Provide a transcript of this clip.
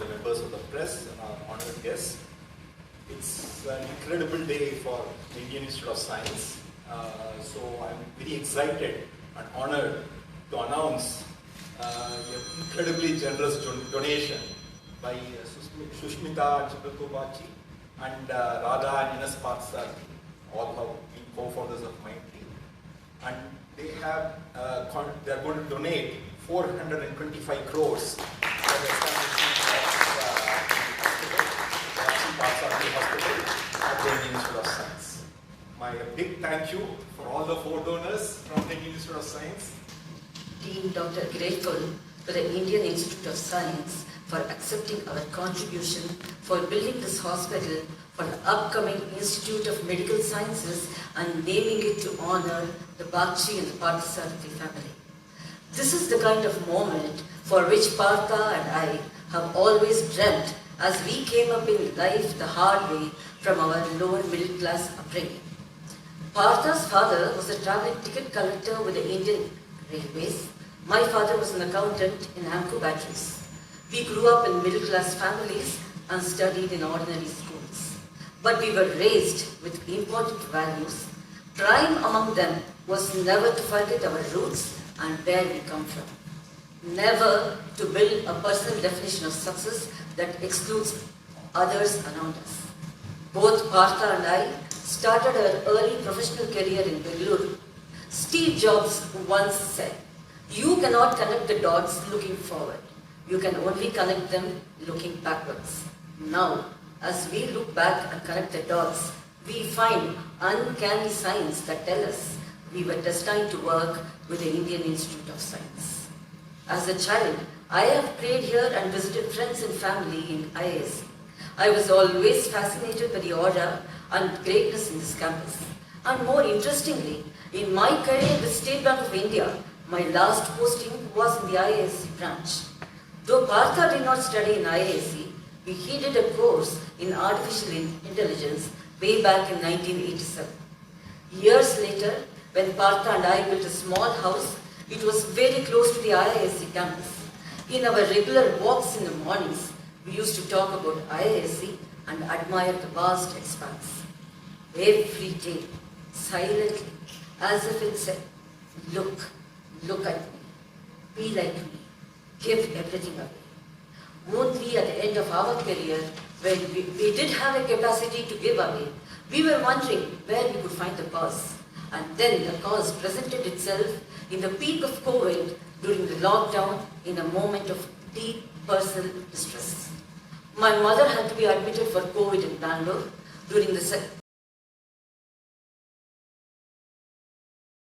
the members of the press and our honored guests. It's an incredible day for the Indian Institute of Science. So I'm very excited and honored to announce an incredibly generous donation by Sushmita Chiprakobachi and Radha and Ines Patsar, all have been co-founders of my team. And they are going to donate 425 crores for the establishment of the hospital at the Indian Institute of Science. My big thank you for all the 4 donors from the Indian Institute of Science. Dean Dr. Grateful to the Indian Institute of Science for accepting our contribution for building this hospital for the upcoming Institute of Medical Sciences and naming it to honor the Bagchi and the Parthasarathy family. This is the kind of moment for which Partha and I have always dreamt as we came up in life the hard way from our lower middle class upbringing. Partha's father was a traveling ticket collector with the Indian Railways. My father was an accountant in Amco Batteries. We grew up in middle class families and studied in ordinary schools. But we were raised with important values. Prime among them was never to forget our roots and where we come from. Never to build a personal definition of success that excludes others around us. Both Partha and I started our early professional career in Bengaluru. Steve Jobs once said, "You cannot connect the dots looking forward. You can only connect them looking backwards." Now, as we look back and connect the dots, we find uncanny signs that tell us we were destined to work with the Indian Institute of Science. As a child, I have played here and visited friends and family in IISc. I was always fascinated by the aura and greatness in this campus. And more interestingly, in my career with State Bank of India, my last posting was in the IISc branch. Though Partha did not study in IISc, he did a course in artificial intelligence way back in 1987. Years later, when Partha and I built a small house, it was very close to the IISc campus. In our regular walks in the mornings, we used to talk about IISc and admire the vast expanse. Every day, silently, as if it said, look at me, be like me, give everything away. Only at the end of our career, when we did have a capacity to give away, we were wondering where we could find the cause. And then the cause presented itself in the peak of COVID during the lockdown in a moment of deep personal distress. My mother had to be admitted for COVID in Bangalore during the